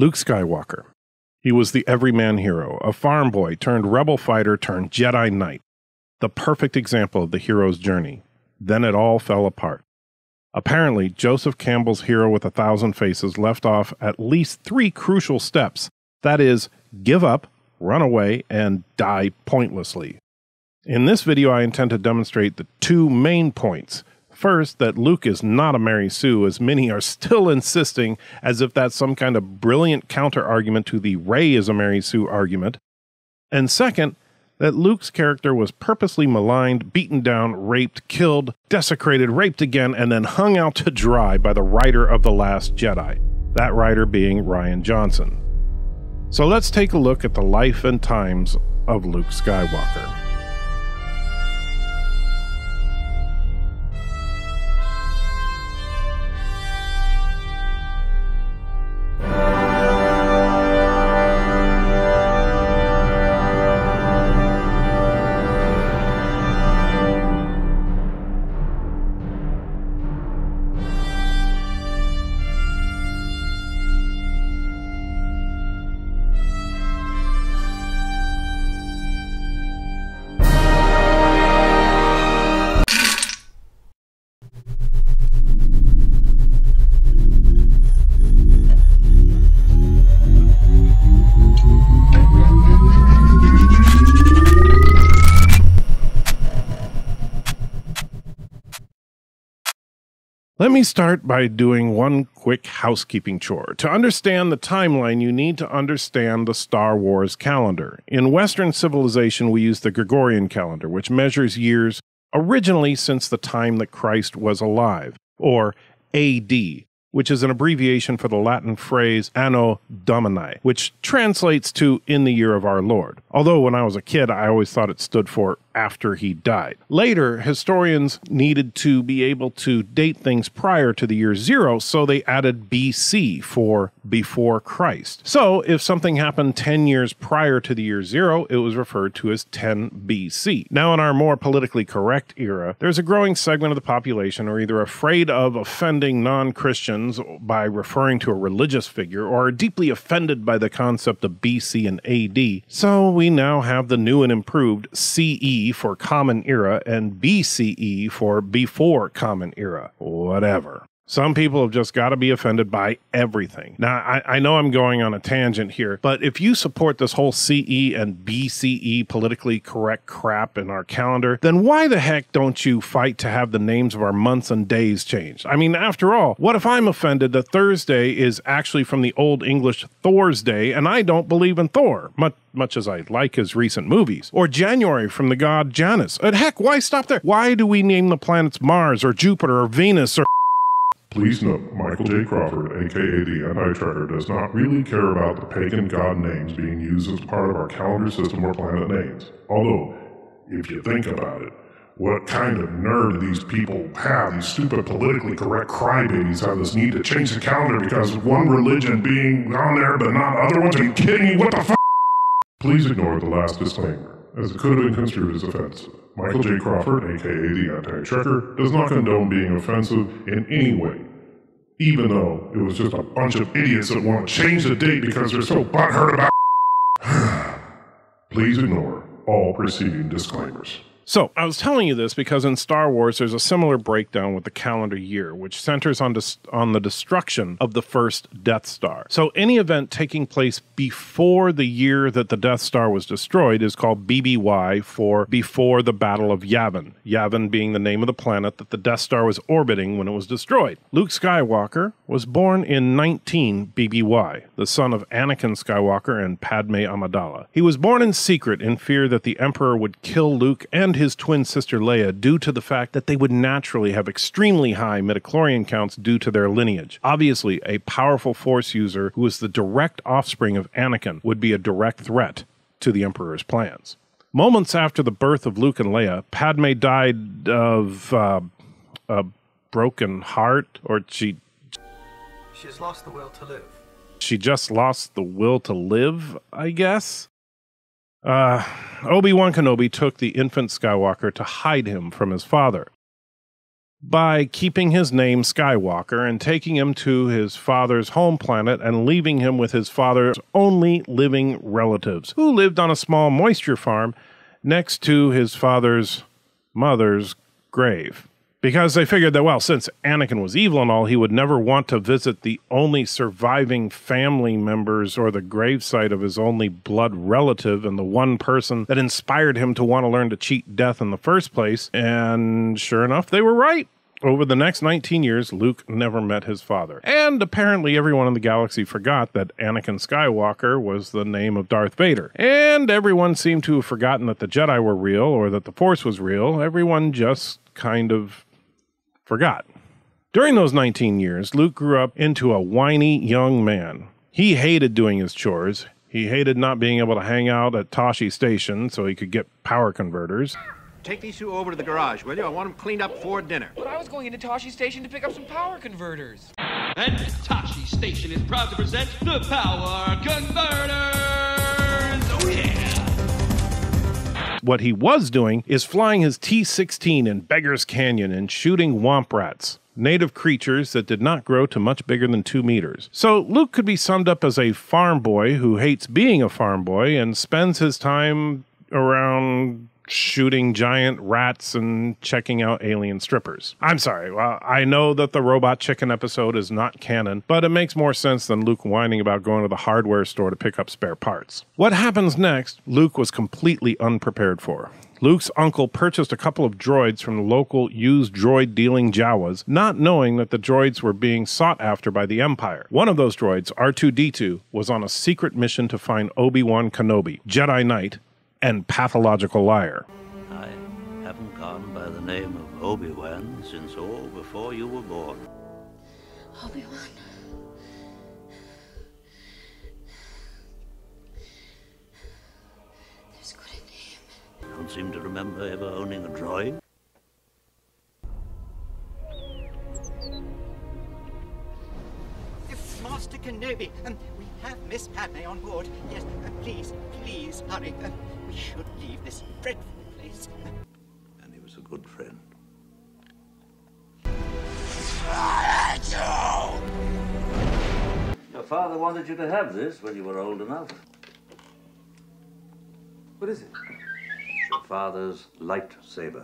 Luke Skywalker. He was the everyman hero, a farm boy turned rebel fighter turned Jedi Knight. The perfect example of the hero's journey. Then it all fell apart. Apparently, Joseph Campbell's Hero with 1,000 Faces left off at least 3 crucial steps. That is, give up, run away, and die pointlessly. In this video, I intend to demonstrate the 2 main points. First, that Luke is not a Mary Sue, as many are still insisting, as if that's some kind of brilliant counter-argument to the Rey is a Mary Sue argument. And second, that Luke's character was purposely maligned, beaten down, raped, killed, desecrated, raped again, and then hung out to dry by the writer of The Last Jedi, that writer being Rian Johnson. So let's take a look at the life and times of Luke Skywalker. Let me start by doing one quick housekeeping chore. To understand the timeline, you need to understand the Star Wars calendar. In Western civilization, we use the Gregorian calendar, which measures years originally since the time that Christ was alive, or AD, which is an abbreviation for the Latin phrase Anno Domini, which translates to in the year of our Lord. Although when I was a kid, I always thought it stood for after he died. Later, historians needed to be able to date things prior to the year 0, so they added BC for before Christ. So if something happened 10 years prior to the year 0, it was referred to as 10 BC. Now in our more politically correct era, there's a growing segment of the population who are either afraid of offending non-Christians by referring to a religious figure or are deeply offended by the concept of BC and AD. So we now have the new and improved CE for Common Era and BCE for Before Common Era. Whatever. Some people have just got to be offended by everything. Now, I know I'm going on a tangent here, but if you support this whole CE and BCE politically correct crap in our calendar, then why the heck don't you fight to have the names of our months and days changed? I mean, after all, what if I'm offended that Thursday is actually from the Old English Thor's Day and I don't believe in Thor, much as I like his recent movies? Or January from the god Janus? And heck, why stop there? Why do we name the planets Mars or Jupiter or Venus or... Please note, Michael J. Crawford, aka the Anti-Trekker, does not really care about the pagan god names being used as part of our calendar system or planet names. Although, if you think about it, what kind of nerve do these people have? These stupid politically correct crybabies have this need to change the calendar because of one religion being on there but not other ones? Are you kidding me? What the f***? Please ignore the last disclaimer, as it could have been construed as offensive. Michael J. Crawford, aka the Anti-Trekker, does not condone being offensive in any way, even though it was just a bunch of idiots that want to change the date because they're so butthurt about Please ignore all preceding disclaimers. So, I was telling you this because in Star Wars there's a similar breakdown with the calendar year, which centers on the destruction of the first Death Star. So, any event taking place before the year that the Death Star was destroyed is called BBY, for Before the Battle of Yavin. Yavin being the name of the planet that the Death Star was orbiting when it was destroyed. Luke Skywalker was born in 19 BBY, the son of Anakin Skywalker and Padme Amidala. He was born in secret in fear that the Emperor would kill Luke and his twin sister Leia due to the fact that they would naturally have extremely high midichlorian counts due to their lineage. Obviously, a powerful Force user who was the direct offspring of Anakin would be a direct threat to the Emperor's plans. Moments after the birth of Luke and Leia, Padme died of a broken heart, or she has lost the will to live. She just lost the will to live, I guess? Obi Wan Kenobi took the infant Skywalker to hide him from his father. by keeping his name Skywalker and taking him to his father's home planet and leaving him with his father's only living relatives, who lived on a small moisture farm next to his father's mother's grave. Because they figured that, well, since Anakin was evil and all, he would never want to visit the only surviving family members or the gravesite of his only blood relative and the one person that inspired him to want to learn to cheat death in the first place. And sure enough, they were right. Over the next 19 years, Luke never met his father. And apparently everyone in the galaxy forgot that Anakin Skywalker was the name of Darth Vader. And everyone seemed to have forgotten that the Jedi were real or that the Force was real. Everyone just kind of forgot. During those 19 years, Luke grew up into a whiny young man. He hated doing his chores. He hated not being able to hang out at Tosche Station so he could get power converters. Take these two over to the garage, will you? I want them cleaned up before dinner. But I was going into Tosche Station to pick up some power converters. And Tosche Station is proud to present the Power Converters! Oh, yeah! What he was doing is flying his T-16 in Beggar's Canyon and shooting womp rats, native creatures that did not grow to much bigger than 2 meters. So Luke could be summed up as a farm boy who hates being a farm boy and spends his time around shooting giant rats and checking out alien strippers. I'm sorry, well, I know that the Robot Chicken episode is not canon, but it makes more sense than Luke whining about going to the hardware store to pick up spare parts. What happens next, Luke was completely unprepared for. Luke's uncle purchased a couple of droids from the local used droid-dealing Jawas, not knowing that the droids were being sought after by the Empire. One of those droids, R2-D2, was on a secret mission to find Obi Wan Kenobi, Jedi Knight, and pathological liar. I haven't gone by the name of Obi Wan since before you were born. Obi Wan. There's good in him. Don't seem to remember ever owning a droid. Master Kenobi, we have Miss Padme on board. Yes, please hurry. We should leave this dreadful place. And he was a good friend. Your father wanted you to have this when you were old enough. What is it? Your father's lightsaber.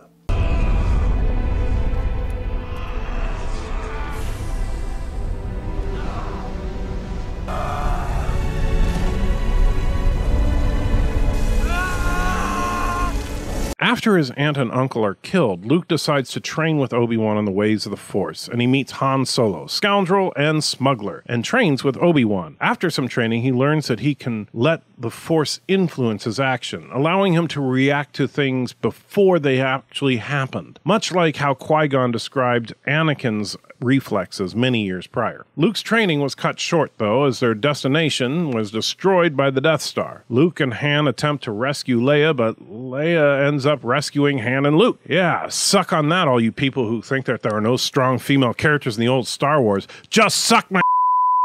After his aunt and uncle are killed, Luke decides to train with Obi-Wan in the ways of the Force, and he meets Han Solo, scoundrel and smuggler, and trains with Obi-Wan. After some training, he learns that he can let the Force influence his action, allowing him to react to things before they actually happened, much like how Qui-Gon described Anakin's reflexes many years prior. Luke's training was cut short, though, as their destination was destroyed by the Death Star. Luke and Han attempt to rescue Leia, but Leia ends up rescuing Han and Luke. Yeah, suck on that, all you people who think that there are no strong female characters in the old Star Wars. Just suck my...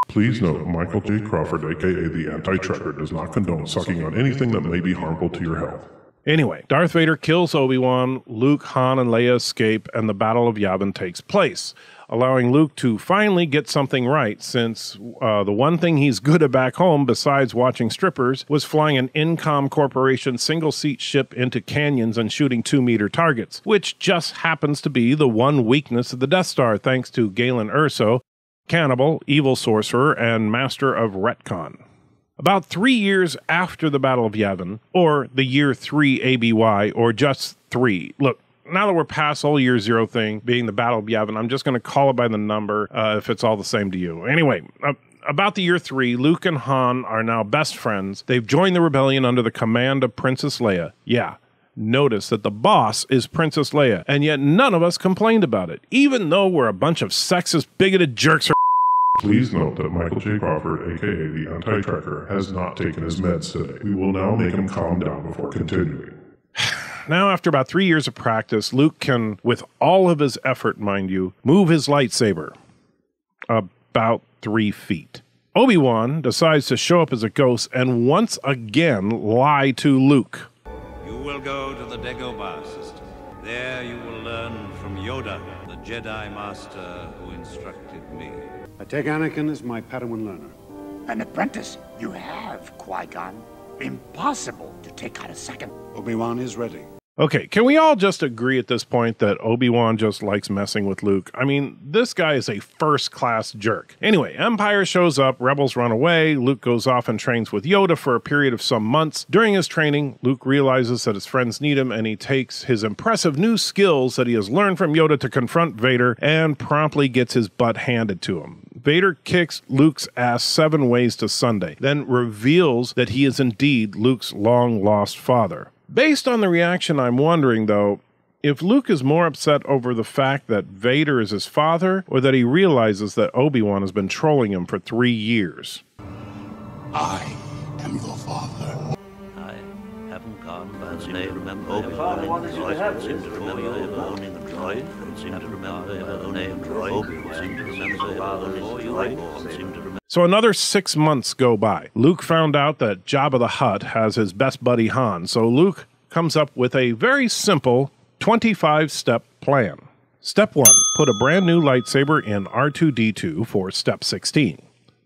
Please note, Michael J. Crawford, aka the Anti-Trekker, does not condone sucking on anything that may be harmful to your health. Anyway, Darth Vader kills Obi-Wan, Luke, Han, and Leia escape, and the Battle of Yavin takes place, allowing Luke to finally get something right, since the one thing he's good at back home, besides watching strippers, was flying an Incom Corporation single-seat ship into canyons and shooting 2-meter targets, which just happens to be the one weakness of the Death Star, thanks to Galen Erso, cannibal, evil sorcerer, and master of retcon. About 3 years after the Battle of Yavin, or the year 3 ABY, or just 3. Look, now that we're past all year 0 thing, being the Battle of Yavin, I'm just going to call it by the number if it's all the same to you. Anyway, about the year 3, Luke and Han are now best friends. They've joined the rebellion under the command of Princess Leia. Yeah, notice that the boss is Princess Leia, and yet none of us complained about it, even though we're a bunch of sexist, bigoted jerks. Please note that Michael J. Crawford, aka the Anti-Trekker, has not taken his meds today. We will now make him calm down before continuing. Now, after about 3 years of practice, Luke can, with all of his effort, mind you, move his lightsaber about 3 feet. Obi-Wan decides to show up as a ghost and once again lie to Luke. You will go to the Dagobah system. There you will learn from Yoda, the Jedi Master who instructed me. I take Anakin as my Padawan learner. An apprentice you have, Qui-Gon. Impossible to take out a second. Obi Wan is ready. Okay, can we all just agree at this point that Obi Wan just likes messing with Luke? I mean, this guy is a first-class jerk. Anyway, Empire shows up, rebels run away, Luke goes off and trains with Yoda for a period of some months. During his training, Luke realizes that his friends need him, and he takes his impressive new skills that he has learned from Yoda to confront Vader, and promptly gets his butt handed to him. Vader kicks Luke's ass 7 ways to Sunday, then reveals that he is indeed Luke's long-lost father. Based on the reaction, I'm wondering, though, if Luke is more upset over the fact that Vader is his father, or that he realizes that Obi-Wan has been trolling him for 3 years. I am your father. I haven't gone by the name. Remember Obi-Wan seem to remember owning a droid. Seem to remember owning a droid. Obi-Wan seem to remember owning a droid. So another 6 months go by. Luke found out that Jabba the Hutt has his best buddy Han, so Luke comes up with a very simple 25-step plan. Step 1, put a brand new lightsaber in R2-D2 for Step 16.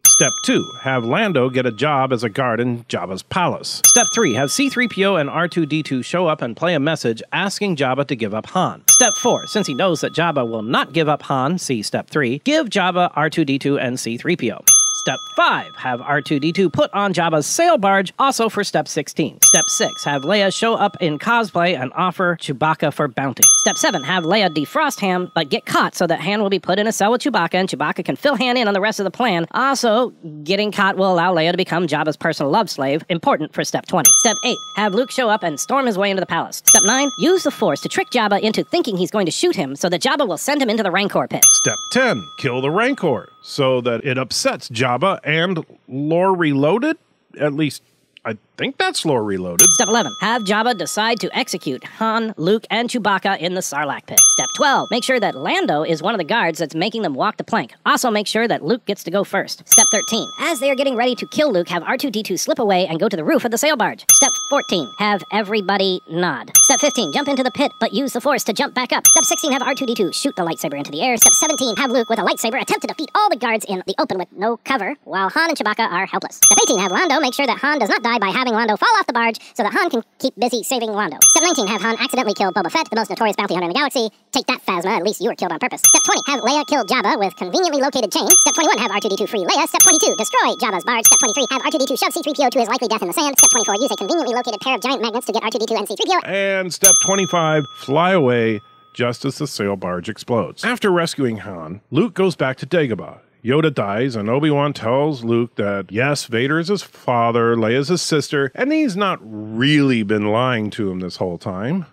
Step 2, have Lando get a job as a guard in Jabba's palace. Step 3, have C3PO and R2-D2 show up and play a message asking Jabba to give up Han. Step 4, since he knows that Jabba will not give up Han, see Step 3, give Jabba R2-D2 and C3PO. Step 5, have R2-D2 put on Jabba's sail barge, also for Step 16. Step 6, have Leia show up in cosplay and offer Chewbacca for bounty. Step 7, have Leia defrost Han, but get caught so that Han will be put in a cell with Chewbacca, and Chewbacca can fill Han in on the rest of the plan. Also, getting caught will allow Leia to become Jabba's personal love slave, important for Step 20. Step 8, have Luke show up and storm his way into the palace. Step 9, use the Force to trick Jabba into thinking he's going to shoot him so that Jabba will send him into the Rancor pit. Step 10, kill the Rancor so that it upsets Jabba and Lore Reloaded? At least, I think that's Lore Reloaded. Step 11, have Jabba decide to execute Han, Luke, and Chewbacca in the Sarlacc pit. Step 12, make sure that Lando is one of the guards that's making them walk the plank. Also make sure that Luke gets to go first. Step 13, as they are getting ready to kill Luke, have R2-D2 slip away and go to the roof of the sail barge. Step 14, have everybody nod. Step 15, jump into the pit, but use the Force to jump back up. Step 16, have R2-D2 shoot the lightsaber into the air. Step 17, have Luke with a lightsaber attempt to defeat all the guards in the open with no cover, while Han and Chewbacca are helpless. Step 18, have Lando make sure that Han does not die by having Lando fall off the barge so that Han can keep busy saving Lando. Step 19, have Han accidentally kill Boba Fett, the most notorious bounty hunter in the galaxy. Take that, Phasma, at least you were killed on purpose. Step 20, have Leia kill Jabba with conveniently located chain. Step 21, have R2-D2 free Leia. Step 22, destroy Jabba's barge. Step 23, have R2-D2 shove C3PO to his likely death in the sand. Step 24, use a conveniently located pair of giant magnets to get R2-D2 and C3PO. And Step 25, fly away just as the sail barge explodes. After rescuing Han, Luke goes back to Dagobah. Yoda dies, and Obi-Wan tells Luke that, yes, Vader is his father, Leia's his sister, and he's not really been lying to him this whole time.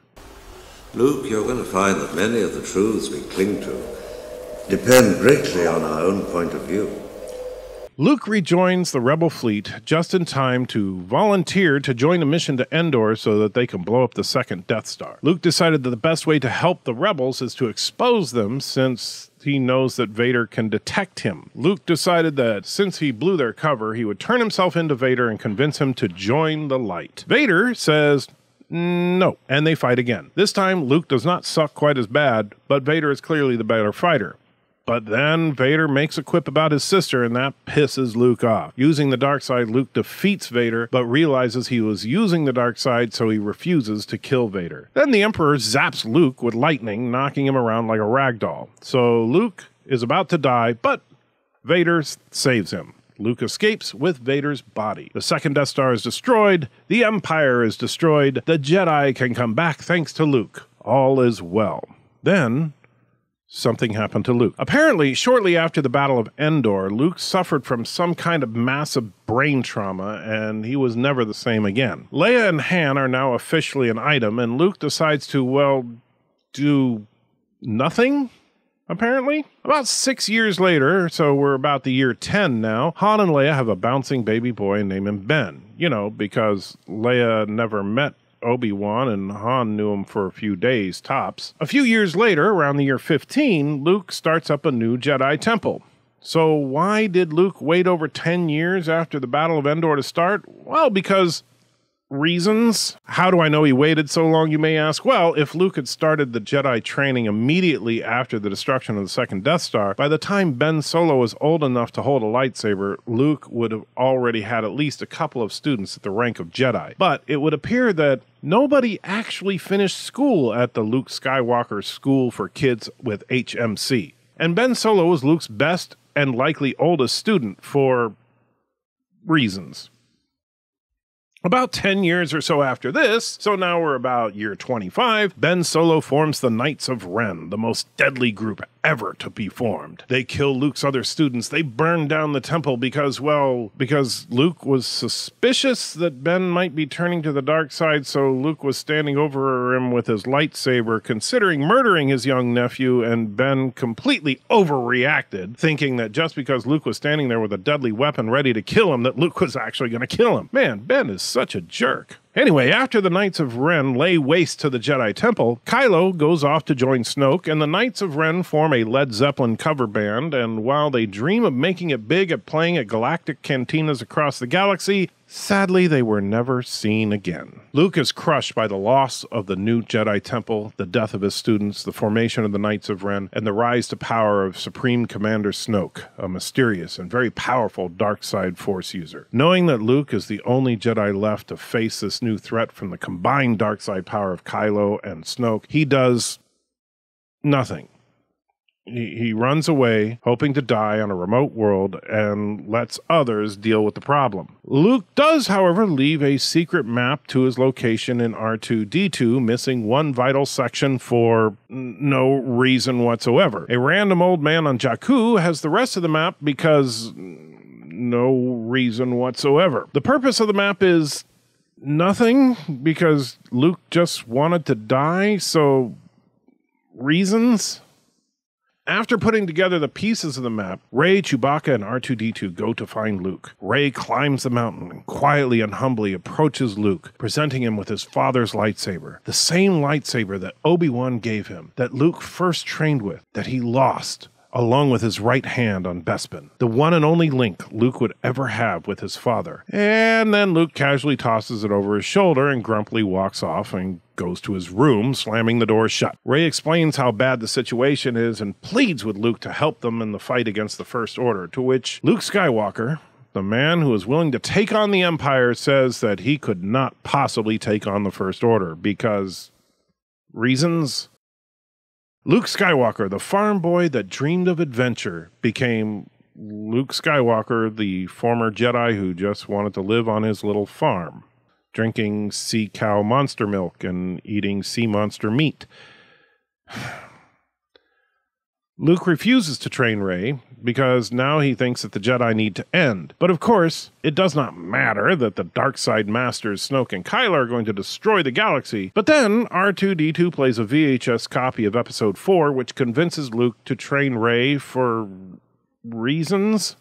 Luke, you're going to find that many of the truths we cling to depend greatly on our own point of view. Luke rejoins the Rebel fleet just in time to volunteer to join a mission to Endor so that they can blow up the second Death Star. Luke decided that the best way to help the rebels is to expose them, since he knows that Vader can detect him. Luke decided that since he blew their cover, he would turn himself into Vader and convince him to join the light. Vader says no, and they fight again. This time, Luke does not suck quite as bad, but Vader is clearly the better fighter. But then Vader makes a quip about his sister, and that pisses Luke off. Using the dark side, Luke defeats Vader, but realizes he was using the dark side, so he refuses to kill Vader. Then the Emperor zaps Luke with lightning, knocking him around like a ragdoll. So Luke is about to die, but Vader saves him. Luke escapes with Vader's body. The second Death Star is destroyed, the Empire is destroyed, the Jedi can come back thanks to Luke. All is well. Then something happened to Luke. Apparently, shortly after the Battle of Endor, Luke suffered from some kind of massive brain trauma, and he was never the same again. Leia and Han are now officially an item, and Luke decides to, well, do nothing, apparently. About 6 years later, so we're about the year 10 now, Han and Leia have a bouncing baby boy and name him Ben. You know, because Leia never met Obi Wan, and Han knew him for a few days, tops. A few years later, around the year 15, Luke starts up a new Jedi temple. So why did Luke wait over 10 years after the Battle of Endor to start? Well, because Reasons? How do I know he waited so long, you may ask? Well, if Luke had started the Jedi training immediately after the destruction of the second Death Star, by the time Ben Solo was old enough to hold a lightsaber, Luke would have already had at least a couple of students at the rank of Jedi. But it would appear that nobody actually finished school at the Luke Skywalker School for Kids with HMC. And Ben Solo was Luke's best and likely oldest student for reasons. About 10 years or so after this, so now we're about year 25, Ben Solo forms the Knights of Ren, the most deadly group ever to be formed. They kill Luke's other students. They burn down the temple because Luke was suspicious that Ben might be turning to the dark side, so Luke was standing over him with his lightsaber, considering murdering his young nephew, and Ben completely overreacted, thinking that just because Luke was standing there with a deadly weapon ready to kill him, that Luke was actually going to kill him. Man, Ben is such a jerk. Anyway, after the Knights of Ren lay waste to the Jedi Temple, Kylo goes off to join Snoke, and the Knights of Ren form a Led Zeppelin cover band, and while they dream of making it big at playing at galactic cantinas across the galaxy, sadly they were never seen again. Luke is crushed by the loss of the new Jedi Temple, the death of his students, the formation of the Knights of Ren, and the rise to power of Supreme Commander Snoke, a mysterious and very powerful dark side Force user. Knowing that Luke is the only Jedi left to face this new threat from the combined dark side power of Kylo and Snoke, he does nothing. He runs away, hoping to die on a remote world, and lets others deal with the problem. Luke does, however, leave a secret map to his location in R2-D2, missing one vital section for no reason whatsoever. A random old man on Jakku has the rest of the map because no reason whatsoever. The purpose of the map is nothing, because Luke just wanted to die, so reasons? After putting together the pieces of the map, Rey, Chewbacca, and R2-D2 go to find Luke. Rey climbs the mountain and quietly and humbly approaches Luke, presenting him with his father's lightsaber. The same lightsaber that Obi Wan gave him, that Luke first trained with, that he lost, along with his right hand on Bespin. The one and only link Luke would ever have with his father. And then Luke casually tosses it over his shoulder and grumpily walks off and goes to his room, slamming the door shut. Rey explains how bad the situation is and pleads with Luke to help them in the fight against the First Order, to which Luke Skywalker, the man who is willing to take on the Empire, says that he could not possibly take on the First Order because reasons? Luke Skywalker, the farm boy that dreamed of adventure, became Luke Skywalker, the former Jedi who just wanted to live on his little farm, drinking sea cow monster milk and eating sea monster meat. Luke refuses to train Rey because now he thinks that the Jedi need to end. But of course, it does not matter that the dark side masters Snoke and Kylo are going to destroy the galaxy. But then R2-D2 plays a VHS copy of Episode 4, which convinces Luke to train Rey for reasons.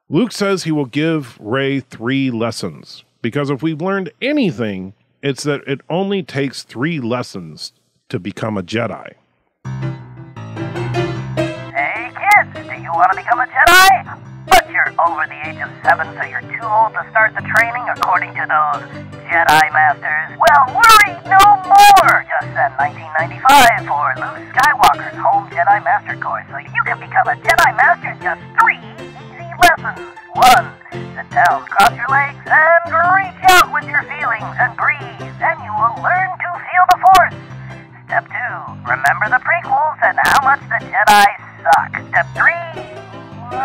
Luke says he will give Rey 3 lessons, because if we've learned anything, it's that it only takes 3 lessons to become a Jedi. You want to become a Jedi? But you're over the age of 7, so you're too old to start the training, according to those Jedi Masters. Well, worry no more! Just send 1995 for Luke Skywalker's home Jedi Master course, so you can become a Jedi Master in just 3 easy lessons. 1. Sit down, cross your legs, and reach out with your feelings and breathe. Then you will learn to feel the Force. Step 2. Remember the prequels and how much the Jedi suck. Step 3. You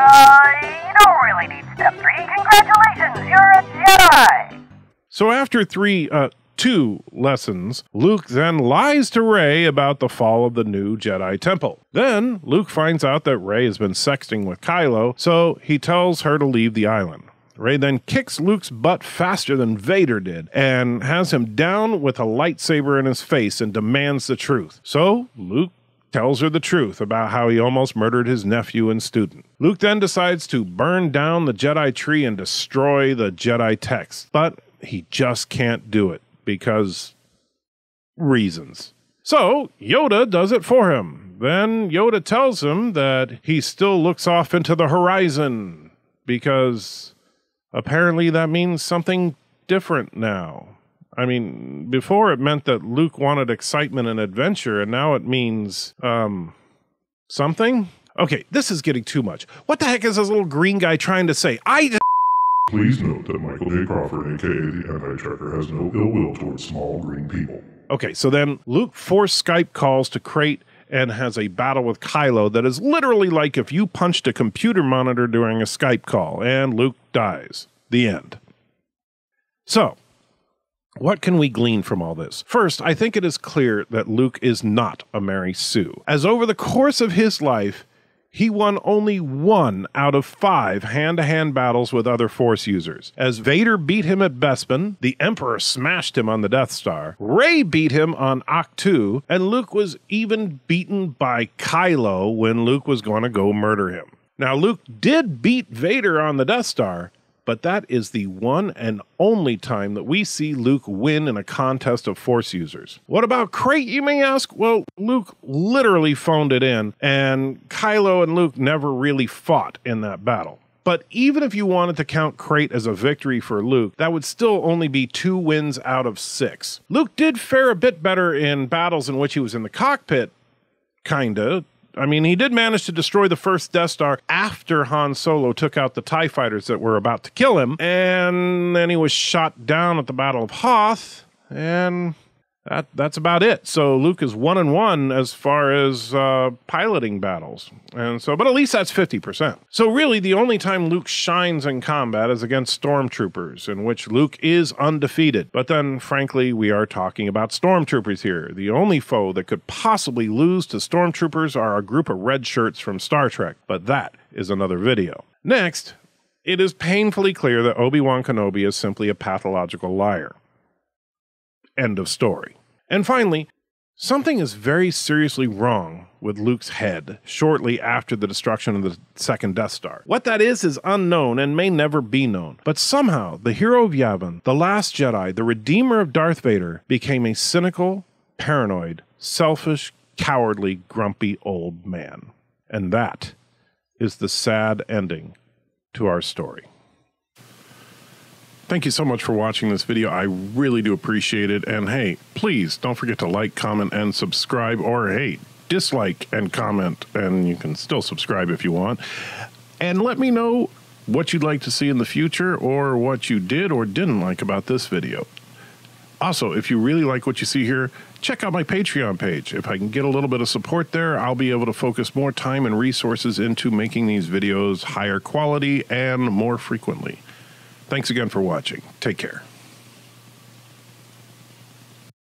don't really need Step 3. Congratulations, you're a Jedi! So after 2 lessons, Luke then lies to Rey about the fall of the new Jedi Temple. Then Luke finds out that Rey has been sexting with Kylo, so he tells her to leave the island. Rey then kicks Luke's butt faster than Vader did and has him down with a lightsaber in his face and demands the truth. So Luke tells her the truth about how he almost murdered his nephew and student. Luke then decides to burn down the Jedi tree and destroy the Jedi text, but he just can't do it because reasons. So Yoda does it for him. Then Yoda tells him that he still looks off into the horizon because apparently that means something different now. I mean, before it meant that Luke wanted excitement and adventure, and now it means, something? Okay, this is getting too much. What the heck is this little green guy trying to say? Please note that Michael J. Crawford, aka the Anti-Tracker, has no ill will towards small green people. Okay, so then Luke forced Skype calls to Crate and has a battle with Kylo that is literally like if you punched a computer monitor during a Skype call, and Luke dies. The end. So, what can we glean from all this? First, I think it is clear that Luke is not a Mary Sue, as over the course of his life, he won only 1 out of 5 hand-to-hand battles with other Force users. As Vader beat him at Bespin, the Emperor smashed him on the Death Star, Rey beat him on Ahch-To, and Luke was even beaten by Kylo when Luke was going to go murder him. Now, Luke did beat Vader on the Death Star, but that is the one and only time that we see Luke win in a contest of Force users. What about Crate, you may ask? Well, Luke literally phoned it in, and Kylo and Luke never really fought in that battle. But even if you wanted to count Crate as a victory for Luke, that would still only be 2 wins out of 6. Luke did fare a bit better in battles in which he was in the cockpit, kinda. I mean, he did manage to destroy the first Death Star after Han Solo took out the TIE fighters that were about to kill him, and then he was shot down at the Battle of Hoth, and that's about it. So Luke is 1-1 as far as piloting battles, and so, but at least that's 50%. So really, the only time Luke shines in combat is against stormtroopers, in which Luke is undefeated. But then, frankly, we are talking about stormtroopers here. The only foe that could possibly lose to stormtroopers are a group of red shirts from Star Trek, but that is another video. Next, it is painfully clear that Obi Wan Kenobi is simply a pathological liar. End of story. And finally, something is very seriously wrong with Luke's head shortly after the destruction of the second Death Star. What that is unknown and may never be known. But somehow, the hero of Yavin, the last Jedi, the redeemer of Darth Vader, became a cynical, paranoid, selfish, cowardly, grumpy old man. And that is the sad ending to our story. Thank you so much for watching this video. I really do appreciate it. And hey, please don't forget to like, comment, and subscribe, or hey, dislike and comment, and you can still subscribe if you want. And let me know what you'd like to see in the future, or what you did or didn't like about this video. Also, if you really like what you see here, check out my Patreon page. If I can get a little bit of support there, I'll be able to focus more time and resources into making these videos higher quality and more frequently. Thanks again for watching. Take care.